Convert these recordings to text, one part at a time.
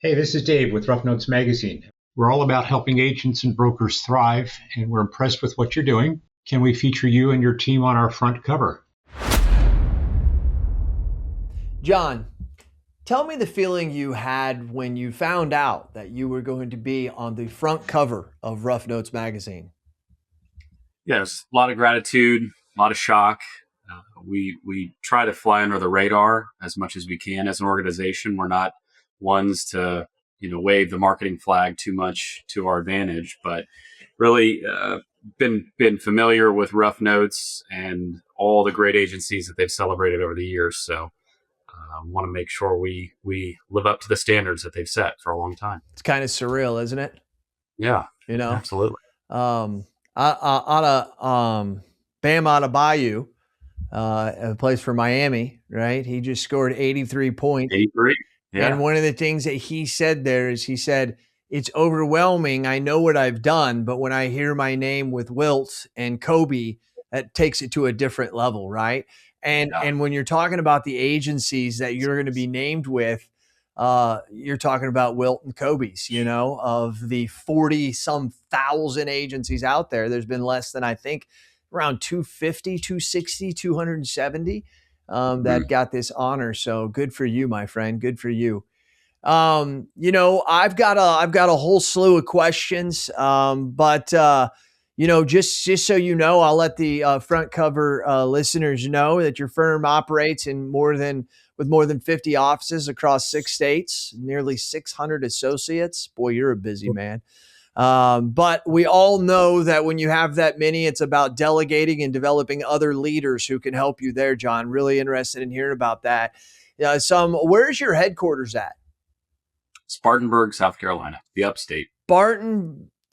Hey, this is Dave with Rough Notes Magazine. We're all about helping agents and brokers thrive, and we're impressed with what you're doing. Can we feature you and your team on our front cover? John, tell me the feeling you had when you found out that you were going to be on the front cover of Rough Notes Magazine. Yes, a lot of gratitude, a lot of shock. We try to fly under the radar as much as we can as an organization. We're not ones to wave the marketing flag too much to our advantage, but really been familiar with Rough Notes and all the great agencies that they've celebrated over the years. So want to make sure we live up to the standards that they've set for a long time. It's kind of surreal, isn't it? Yeah, absolutely. Out of Bam out of Bayou, a place for Miami, right? He just scored 83 points. 83. Yeah. And one of the things that he said there is he said, it's overwhelming. I know what I've done, but when I hear my name with Wilt and Kobe, that takes it to a different level, right? And when you're talking about the agencies that you're going to be named with, you're talking about Wilt and Kobe's, of the 40 some thousand agencies out there. There's been less than, I think, around 250, 260, 270 that got this honor. So good for you, my friend. Good for you. I've got a whole slew of questions, but just so you know, I'll let the front cover listeners know that your firm operates with more than 50 offices across 6 states, nearly 600 associates. Boy, you're a busy man. But we all know that when you have that many, it's about delegating and developing other leaders who can help you there, John. Really interested in hearing about that. Where's your headquarters at? Spartanburg, South Carolina, the upstate.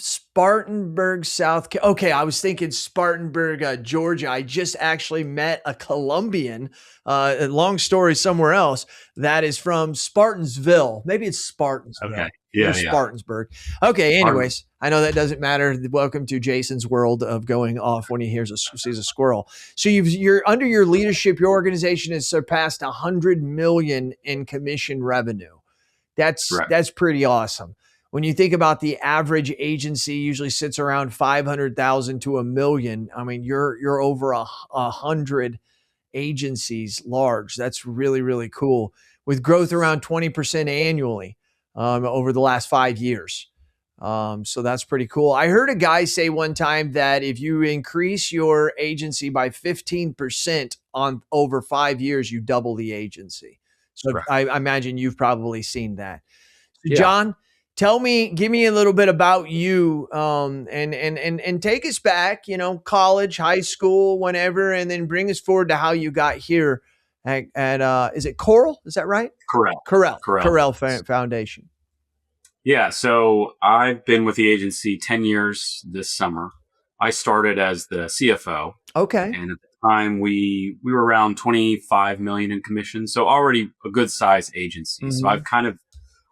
Spartanburg, South Carolina. Okay, I was thinking Spartanburg, Georgia. I just actually met a Colombian, long story somewhere else, that is from Spartansville. Maybe it's Spartansville. Okay. Yeah. Spartansburg. Okay, anyways, I know that doesn't matter. Welcome to Jason's world of going off when he sees a squirrel. So you're under your leadership, your organization has surpassed 100 million in commission revenue. That's pretty awesome. When you think about the average agency usually sits around 500,000 to $1 million. I mean, you're over 100 agencies large. That's really, really cool, with growth around 20% annually over the last 5 years. So that's pretty cool. I heard a guy say one time that if you increase your agency by 15% on over 5 years, you double the agency. So I imagine you've probably seen that. So John, give me a little bit about you, and take us back, college, high school, whenever, and then bring us forward to how you got here at is it Correll? Is that right? Correll Foundation. Yeah. So I've been with the agency 10 years this summer. I started as the CFO. Okay. And at the time we were around 25 million in commissions. So already a good size agency. Mm-hmm. So I've kind of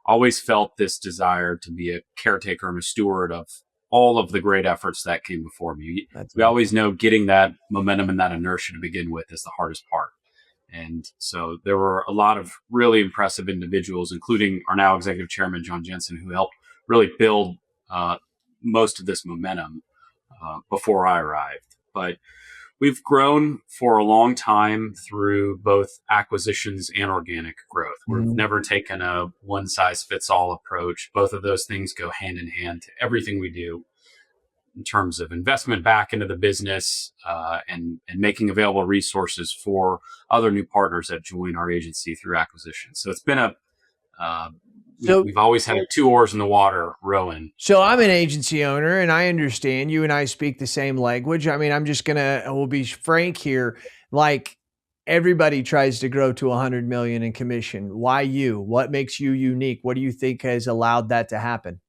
always felt this desire to be a caretaker and a steward of all of the great efforts that came before me. We always know getting that momentum and that inertia to begin with is the hardest part. And so there were a lot of really impressive individuals, including our now executive chairman, John Jensen, who helped really build most of this momentum before I arrived. But we've grown for a long time through both acquisitions and organic growth. We've never taken a one-size-fits-all approach. Both of those things go hand in hand to everything we do in terms of investment back into the business and making available resources for other new partners that join our agency through acquisition. So it's been we've always had 2 oars in the water rowing. So I'm an agency owner, and I understand you and I speak the same language. I mean, we'll be frank here. Like, everybody tries to grow to 100 million in commission. Why you? What makes you unique? What do you think has allowed that to happen?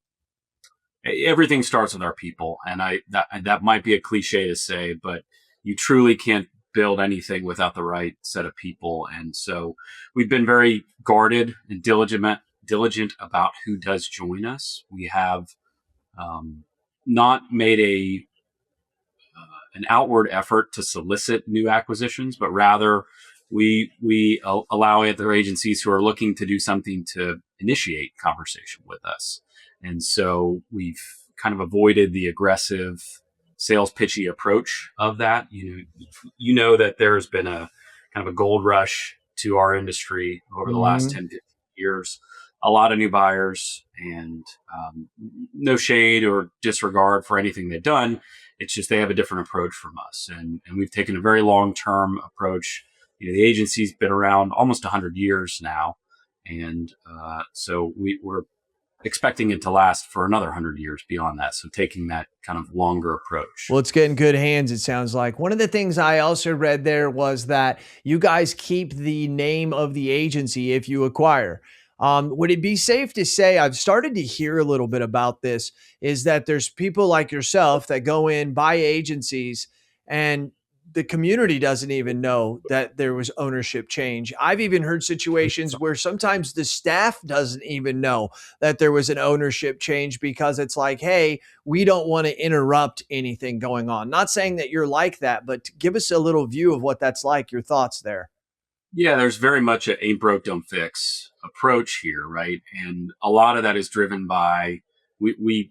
Everything starts with our people. And that might be a cliche to say, but you truly can't build anything without the right set of people. And so we've been very guarded and diligent about who does join us. We have not made an outward effort to solicit new acquisitions, but rather we allow other agencies who are looking to do something to initiate conversation with us. And so we've kind of avoided the aggressive sales pitchy approach of that. You know that there's been a kind of a gold rush to our industry over the last 10, 15 years. A lot of new buyers, and no shade or disregard for anything they've done. It's just they have a different approach from us. And we've taken a very long-term approach. The agency's been around almost 100 years now. And so we're expecting it to last for another 100 years beyond that. So taking that kind of longer approach. Well, it's getting good hands, it sounds like. One of the things I also read there was that you guys keep the name of the agency if you acquire. Would it be safe to say, I've started to hear a little bit about this, is that there's people like yourself that go in, buy agencies, and the community doesn't even know that there was ownership change. I've even heard situations where sometimes the staff doesn't even know that there was an ownership change because it's like, hey, we don't want to interrupt anything going on. Not saying that you're like that, but give us a little view of what that's like, your thoughts there. Yeah, there's very much a ain't broke, don't fix approach here, right? And a lot of that is driven by we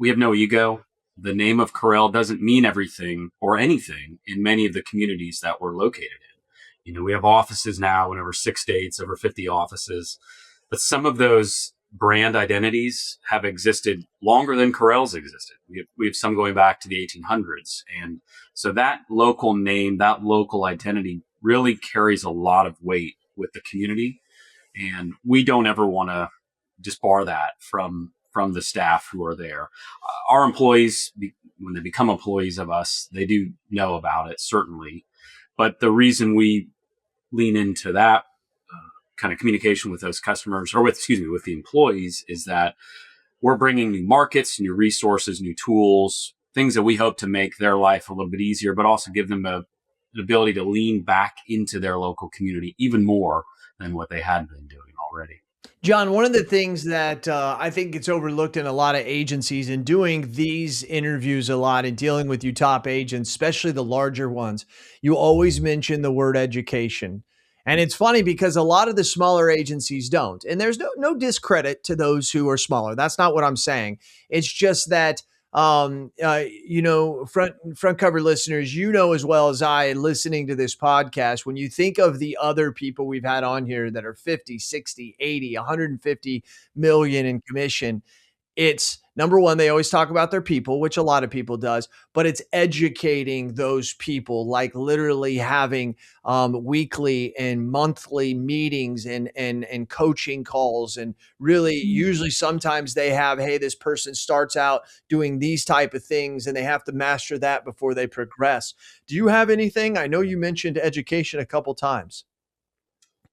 have no ego. The name of Correll doesn't mean everything or anything in many of the communities that we're located in. We have offices now in over 6 states, over 50 offices, but some of those brand identities have existed longer than Correll's existed. We have some going back to the 1800s. And so that local name, that local identity really carries a lot of weight with the community. And we don't ever want to disbar that from the staff who are there. Our employees, when they become employees of us, they do know about it, certainly. But the reason we lean into that kind of communication with those customers, or with the employees, is that we're bringing new markets, new resources, new tools, things that we hope to make their life a little bit easier, but also give them an ability to lean back into their local community even more than what they had been doing already. John, one of the things that I think gets overlooked in a lot of agencies, and doing these interviews a lot and dealing with you top agents, especially the larger ones, you always mention the word education. And it's funny because a lot of the smaller agencies don't. And there's no discredit to those who are smaller. That's not what I'm saying. It's just that front cover listeners, as well as I, listening to this podcast, when you think of the other people we've had on here that are 50, 60, 80, 150 million in commission, it's number one, they always talk about their people, which a lot of people does, but it's educating those people, like literally having weekly and monthly meetings and coaching calls. And really, usually sometimes they have, hey, this person starts out doing these type of things and they have to master that before they progress. Do you have anything? I know you mentioned education a couple times.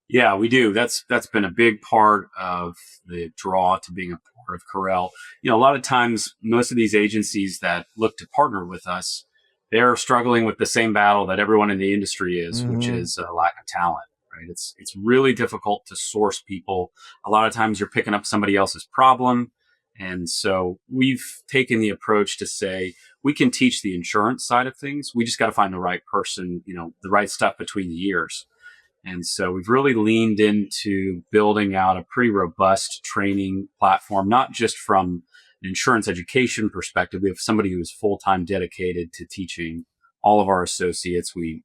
Yeah, we do. That's been a big part of the draw to being a part of Correll. A lot of times, most of these agencies that look to partner with us, they're struggling with the same battle that everyone in the industry is, which is a lack of talent. Right? It's really difficult to source people. A lot of times, you're picking up somebody else's problem, and so we've taken the approach to say we can teach the insurance side of things. We just got to find the right person, the right stuff between the ears. And so we've really leaned into building out a pretty robust training platform, not just from an insurance education perspective. We have somebody who is full-time dedicated to teaching all of our associates. We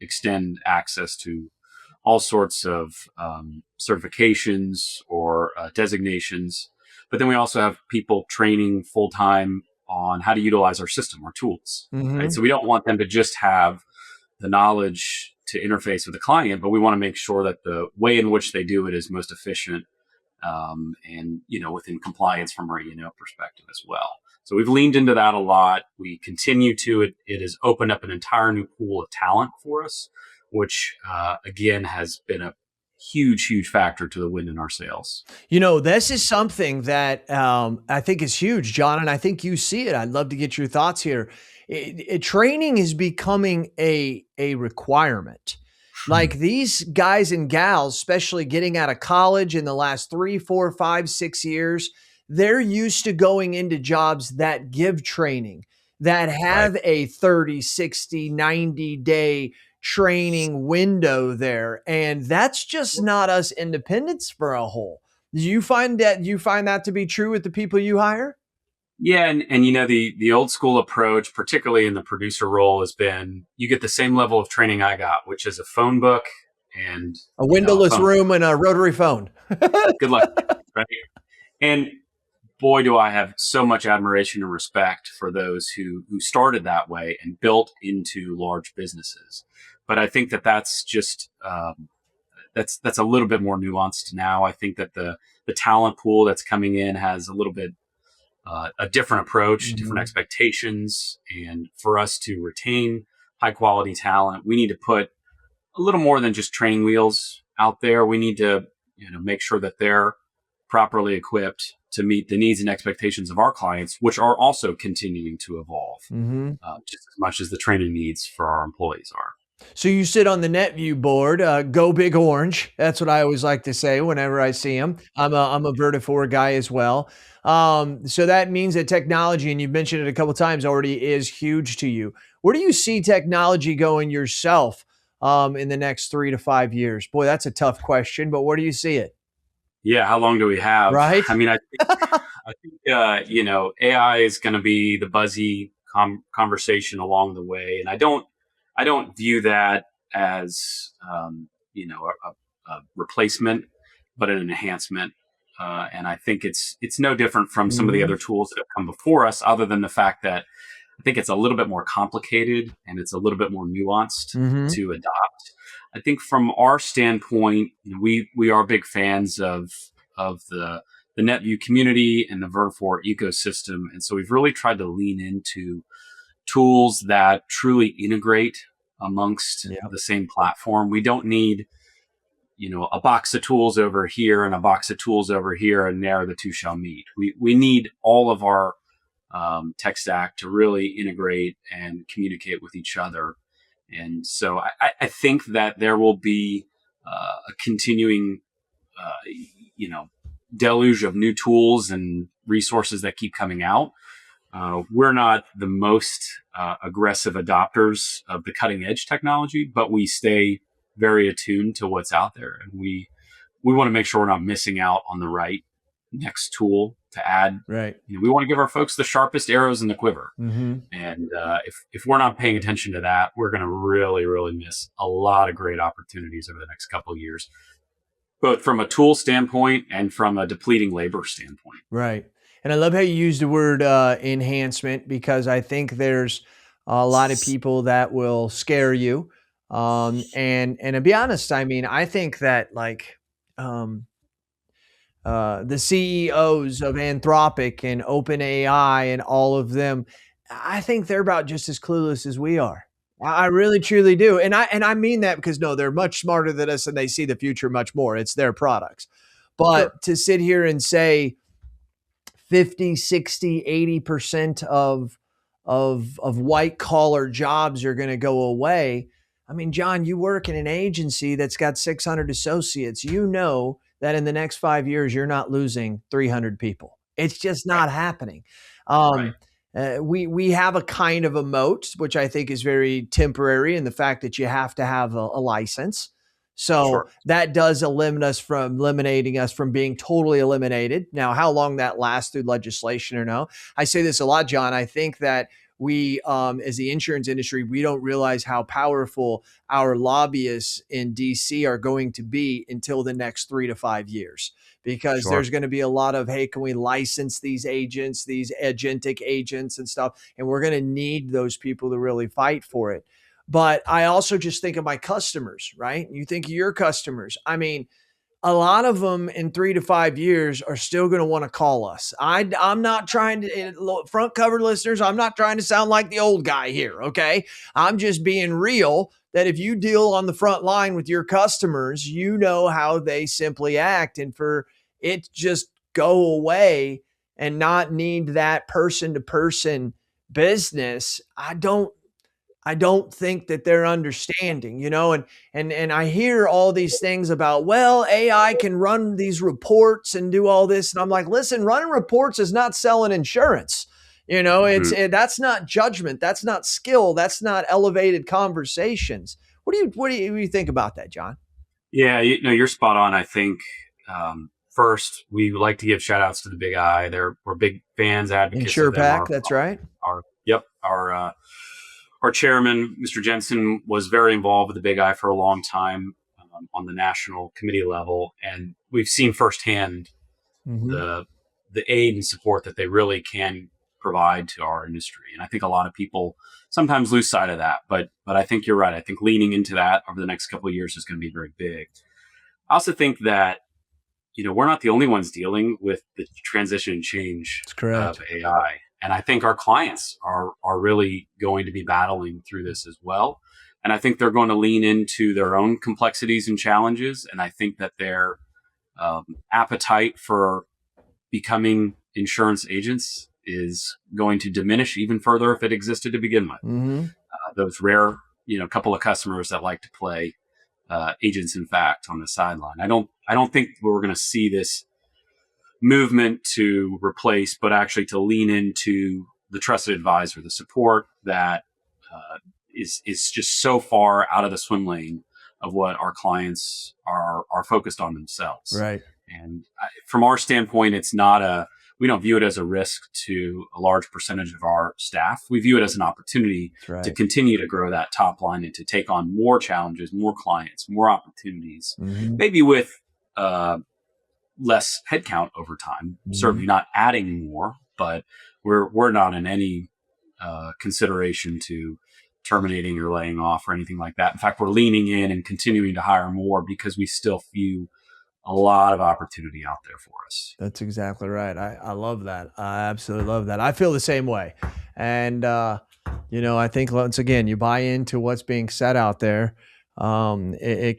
extend access to all sorts of certifications or designations. But then we also have people training full-time on how to utilize our system, our tools. Right? So we don't want them to just have the knowledge to interface with the client, but we want to make sure that the way in which they do it is most efficient and within compliance from our E&O perspective as well. So we've leaned into that a lot. We continue to. It has opened up an entire new pool of talent for us, which again has been a huge factor to the win in our sales. This is something that I think is huge, John, and I think you see it. I'd love to get your thoughts here. Training is becoming a requirement. Like these guys and gals, especially getting out of college in the last 3, 4, 5, 6 years, they're used to going into jobs that give training, that have a 30, 60, 90 day training window there. And that's just not us independents for a whole. Do you find that to be true with the people you hire? Yeah, and the old school approach, particularly in the producer role, has been you get the same level of training I got, which is a phone book and a windowless phone. room and a rotary phone. Good luck, right? And boy, do I have so much admiration and respect for those who started that way and built into large businesses. But I think that's just that's a little bit more nuanced now. I think that the talent pool that's coming in has a little bit a different approach, different expectations. And for us to retain high quality talent, we need to put a little more than just training wheels out there. We need to, make sure that they're properly equipped to meet the needs and expectations of our clients, which are also continuing to evolve just as much as the training needs for our employees are. So you sit on the NetView board, go big orange. That's what I always like to say whenever I see them. I'm a Vertafore guy as well. So that means that technology, and you've mentioned it a couple of times already, is huge to you. Where do you see technology going yourself in the next 3 to 5 years? Boy, that's a tough question, but where do you see it? Yeah, how long do we have? Right. I mean, I think AI is going to be the buzzy conversation along the way, and I don't view that as a replacement, but an enhancement. And I think it's no different from some of the other tools that have come before us, other than the fact that I think it's a little bit more complicated and it's a little bit more nuanced to adopt. I think from our standpoint, we are big fans of the NetView community and the Vertafore ecosystem, and so we've really tried to lean into tools that truly integrate amongst the same platform. We don't need, a box of tools over here and a box of tools over here, and there the two shall meet. We need all of our tech stack to really integrate and communicate with each other. And so I think that there will be a continuing, deluge of new tools and resources that keep coming out. We're not the most aggressive adopters of the cutting edge technology, but we stay very attuned to what's out there. And we want to make sure we're not missing out on the right next tool to add. Right. We want to give our folks the sharpest arrows in the quiver. And if we're not paying attention to that, we're going to really, really miss a lot of great opportunities over the next couple of years, both from a tool standpoint and from a depleting labor standpoint. Right. And I love how you use the word enhancement, because I think there's a lot of people that will scare you. And to be honest, I mean, I think that the CEOs of Anthropic and OpenAI and all of them, I think they're about just as clueless as we are. I really, truly do. And I mean that because they're much smarter than us and they see the future much more. It's their products. But to sit here and say 50, 60, 80% of white collar jobs are going to go away. I mean, John, you work in an agency that's got 600 associates. You know that in the next 5 years, you're not losing 300 people. It's just not happening. We have a kind of a moat, which I think is very temporary, in the fact that you have to have a license. So that does eliminating us from being totally eliminated. Now, how long that lasts through legislation or no, I say this a lot, John. I think that we, as the insurance industry, we don't realize how powerful our lobbyists in DC are going to be until the next 3 to 5 years, because there's going to be a lot of, hey, can we license these agents, these agentic agents and stuff? And we're going to need those people to really fight for it. But I also just think of my customers, right? You think of your customers. I mean, a lot of them in 3 to 5 years are still going to want to call us. I'm not trying to, front cover listeners, I'm not trying to sound like the old guy here, okay? I'm just being real, that if you deal on the front line with your customers, you know how they simply act. And for it just go away and not need that person-to-person business, I don't think that they're understanding, and I hear all these things about, well, AI can run these reports and do all this. And I'm like, listen, running reports is not selling insurance. That's not judgment. That's not skill. That's not elevated conversations. What do you think about that, John? Yeah, you're spot on. I think first we like to give shout outs to the Big I. We're big fans, advocates of them. InsurePac, that's right. Our chairman, Mr. Jensen, was very involved with the Big I for a long time on the national committee level, and we've seen firsthand the aid and support that they really can provide to our industry. And I think a lot of people sometimes lose sight of that, but I think you're right. I think leaning into that over the next couple of years is going to be very big. I also think that, we're not the only ones dealing with the transition and change of AI. And I think our clients are really going to be battling through this as well. And I think they're going to lean into their own complexities and challenges. And I think that their appetite for becoming insurance agents is going to diminish even further if it existed to begin with. Those rare, couple of customers that like to play agents in fact on the sideline. I don't think we're going to see this movement to replace, but actually to lean into the trusted advisor, the support that is just so far out of the swim lane of what our clients are focused on themselves. Right. And from our standpoint, we don't view it as a risk to a large percentage of our staff. We view it as an opportunity to continue to grow that top line and to take on more challenges, more clients, more opportunities, maybe with less headcount over time. Certainly not adding more, but we're not in any consideration to terminating or laying off or anything like that. In fact, we're leaning in and continuing to hire more because we still view a lot of opportunity out there for us. That's exactly right. I love that. I absolutely love that. I feel the same way. And, I think once again, you buy into what's being said out there. It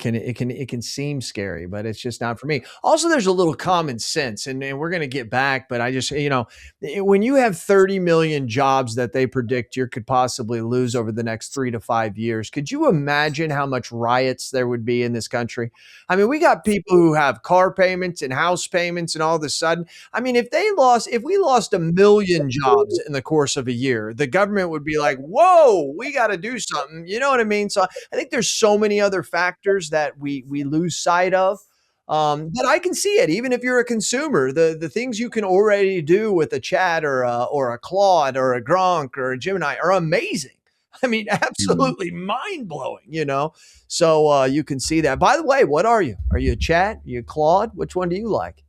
can seem scary, but it's just not for me. Also, there's a little common sense, and we're going to get back, but I just, when you have 30 million jobs that they predict you could possibly lose over the next 3 to 5 years, could you imagine how much riots there would be in this country? I mean, we got people who have car payments and house payments, and all of a sudden, I mean, if we lost 1 million jobs in the course of a year, the government would be like, whoa, we got to do something. You know what I mean? So I think there's so many other factors that we lose sight of. But I can see it. Even if you're a consumer, the things you can already do with a chat or a Claude or a Gronk or a Gemini are amazing. I mean, absolutely mind blowing, So you can see that. By the way, what are you? Are you a chat? Are you a Claude? Which one do you like?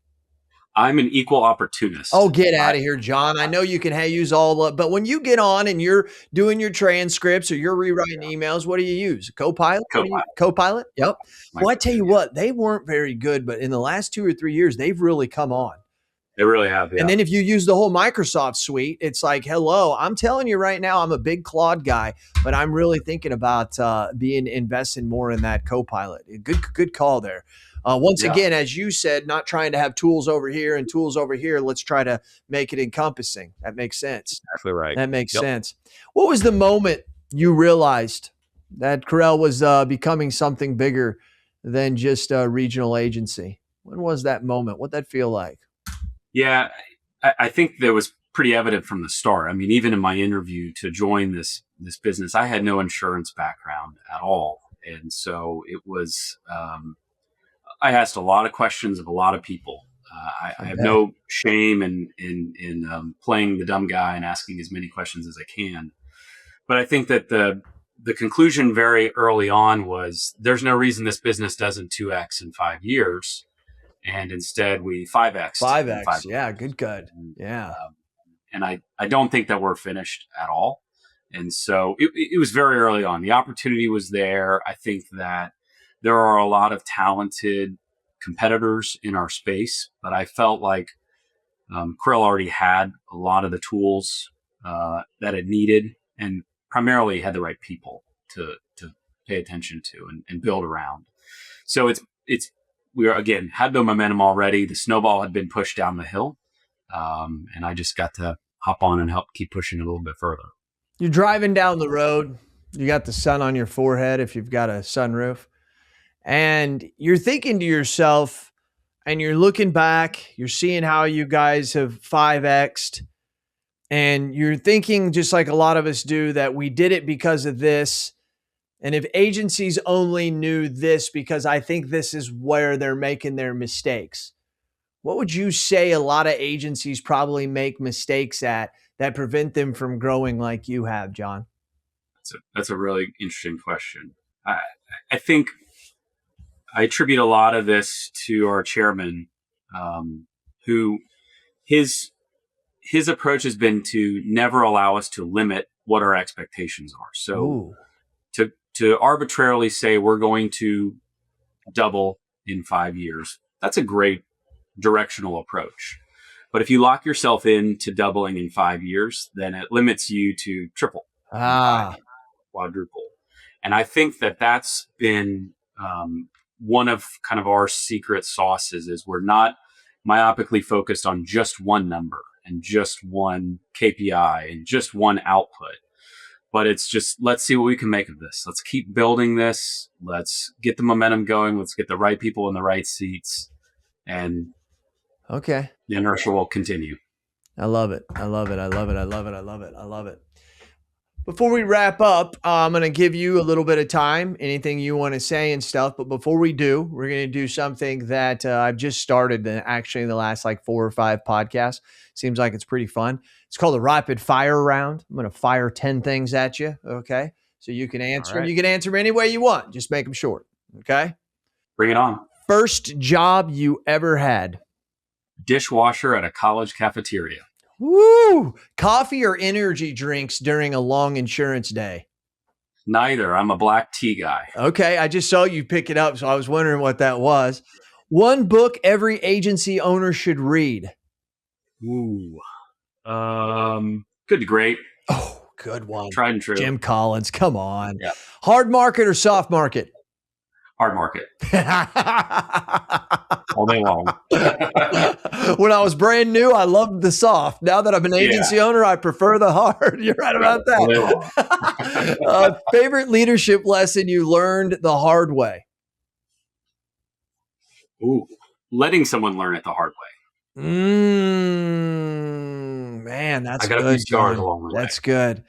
I'm an equal opportunist. Oh, get out of here, John. I know you can use all, but when you get on and you're doing your transcripts or you're rewriting emails, what do you use? Copilot? Copilot? Yep. Well, I tell you what, they weren't very good, but in the last 2 or 3 years, they've really come on. They really have. Yeah. And then if you use the whole Microsoft suite, it's like, hello, I'm telling you right now, I'm a big Claude guy, but I'm really thinking about investing more in that Copilot. Good call there. Once again, as you said, not trying to have tools over here and tools over here. Let's try to make it encompassing. That makes sense. Exactly right. That makes sense. What was the moment you realized that Correll was becoming something bigger than just a regional agency? When was that moment? What'd that feel like? Yeah, I think that was pretty evident from the start. I mean, even in my interview to join this business, I had no insurance background at all. And so it was... I asked a lot of questions of a lot of people. I have no shame in playing the dumb guy and asking as many questions as I can. But I think that the conclusion very early on was there's no reason this business doesn't 2X in 5 years. And instead we 5X. 5X. Yeah. Good. Yeah. And I don't think that we're finished at all. And so it was very early on. The opportunity was there. I think that there are a lot of talented competitors in our space, but I felt like Correll already had a lot of the tools that it needed, and primarily had the right people to pay attention to and build around. So we had the momentum already. The snowball had been pushed down the hill, and I just got to hop on and help keep pushing it a little bit further. You're driving down the road. You got the sun on your forehead if you've got a sunroof. And you're thinking to yourself, and you're looking back, you're seeing how you guys have 5X'd, and you're thinking, just like a lot of us do, that we did it because of this. And if agencies only knew this, because I think this is where they're making their mistakes, what would you say a lot of agencies probably make mistakes at that prevent them from growing like you have, John? That's a really interesting question. I think I attribute a lot of this to our chairman, who his approach has been to never allow us to limit what our expectations are. So Ooh. to arbitrarily say we're going to double in 5 years, that's a great directional approach. But if you lock yourself into doubling in 5 years, then it limits you to triple, quadruple. And I think that that's been one of kind of our secret sauces is we're not myopically focused on just one number and just one KPI and just one output. But it's just, let's see what we can make of this. Let's keep building this. Let's get the momentum going. Let's get the right people in the right seats. And the inertia will continue. I love it. I love it. I love it. I love it. I love it. I love it. Before we wrap up, I'm going to give you a little bit of time, anything you want to say and stuff. But before we do, we're going to do something that I've just started actually in the last like 4 or 5 podcasts. Seems like it's pretty fun. It's called a rapid fire round. I'm going to fire 10 things at you. Okay. So you can answer them. You can answer them any way you want. Just make them short. Okay. Bring it on. First job you ever had? Dishwasher at a college cafeteria. Woo! Coffee or energy drinks during a long insurance day? Neither. I'm a black tea guy. Okay. I just saw you pick it up, so I was wondering what that was. One book every agency owner should read? Ooh. Good to great. Oh, good one. Tried and true. Jim Collins. Come on. Yeah. Hard market or soft market? Hard market. All day long. When I was brand new, I loved the soft. Now that I'm an agency owner, I prefer the hard. You're right about that. Favorite leadership lesson you learned the hard way? Ooh, letting someone learn it the hard way. Man, that's good. I got a few scars along the way. That's good.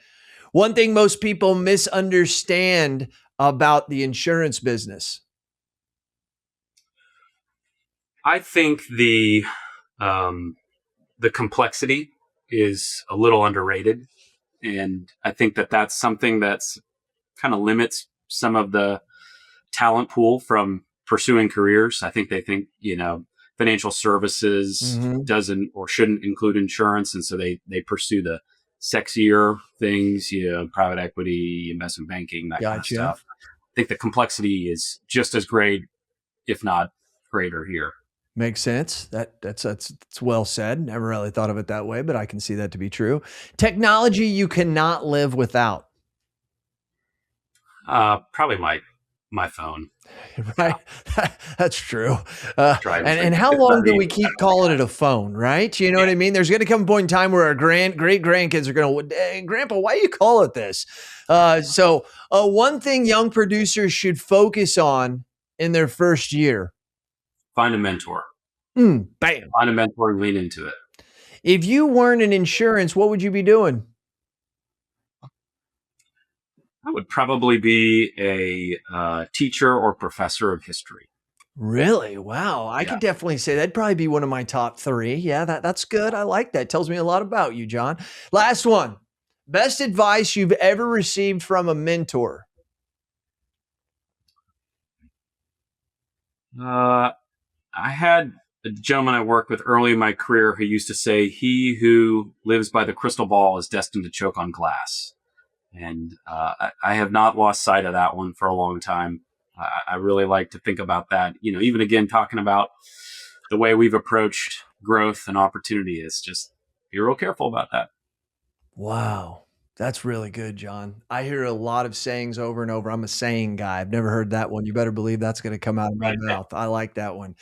One thing most people misunderstand about the insurance business? I think the complexity is a little underrated, and I think that that's something that's kind of limits some of the talent pool from pursuing careers. I think they think financial services doesn't or shouldn't include insurance, and so they pursue the sexier things, private equity, investment banking, that kind of stuff. I think the complexity is just as great, if not greater here. Makes sense. That's well said. Never really thought of it that way, but I can see that to be true. Technology you cannot live without? Probably my phone. Right. That's true. And how long do we keep calling it a phone, right? You know what I mean? There's going to come a point in time where our great grandkids are going to, hey, Grandpa, why do you call it this? So one thing young producers should focus on in their first year. Find a mentor. Bam. Find a mentor and lean into it. If you weren't in insurance, what would you be doing? I would probably be a teacher or professor of history. Really? Wow. I could definitely say that'd probably be one of my top 3. Yeah, that's good. I like that. Tells me a lot about you, John. Last one. Best advice you've ever received from a mentor? I had a gentleman I worked with early in my career who used to say, he who lives by the crystal ball is destined to choke on glass. And I have not lost sight of that one for a long time. I really like to think about that. Even again, talking about the way we've approached growth and opportunity is just be real careful about that. Wow. That's really good, John. I hear a lot of sayings over and over. I'm a saying guy. I've never heard that one. You better believe that's going to come out of my mouth. I like that one.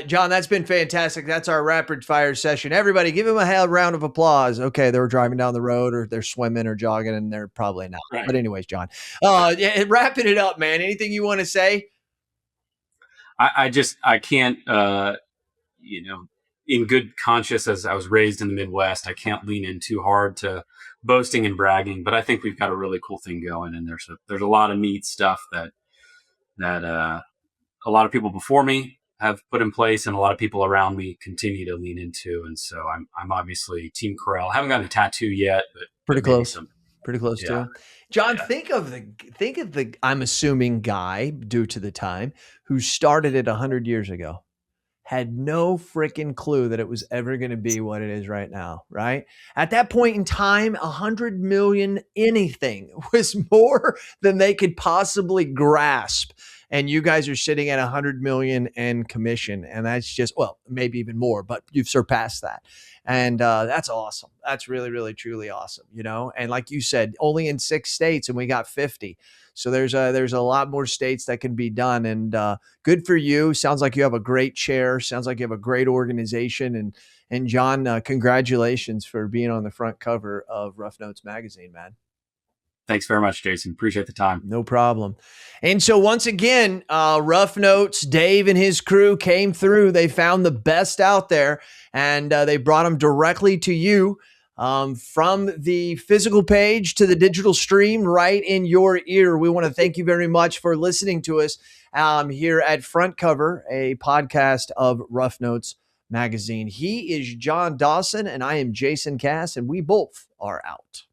John, that's been fantastic. That's our rapid fire session. Everybody give him a round of applause. Okay, they were driving down the road or they're swimming or jogging and they're probably not. Right. But anyways, John, wrapping it up, man. Anything you want to say? I can't, in good conscience, as I was raised in the Midwest, I can't lean in too hard to boasting and bragging, but I think we've got a really cool thing going, and there's a lot of neat stuff that a lot of people before me have put in place, and a lot of people around me continue to lean into. And so I'm obviously Team Correll. I haven't gotten a tattoo yet, but pretty close. Pretty close yeah. too. John, think of the I'm assuming guy, due to the time, who started it 100 years ago. Had no freaking clue that it was ever going to be what it is right now, right? At that point in time, 100 million anything was more than they could possibly grasp. And you guys are sitting at 100 million in commission. And that's just, well, maybe even more, but you've surpassed that. And that's awesome. That's really, really, truly awesome, you know? And like you said, only in 6 states and we got 50. So there's a lot more states that can be done, and good for you. Sounds like you have a great chair. Sounds like you have a great organization. And John, congratulations for being on the front cover of Rough Notes magazine, man. Thanks very much, Jason. Appreciate the time. No problem. And so once again, Rough Notes, Dave and his crew came through. They found the best out there, and they brought them directly to you. From the physical page to the digital stream right in your ear. We want to thank you very much for listening to us here at Front Cover, a podcast of Rough Notes magazine. He is John Dawson and I am Jason Cass, and we both are out.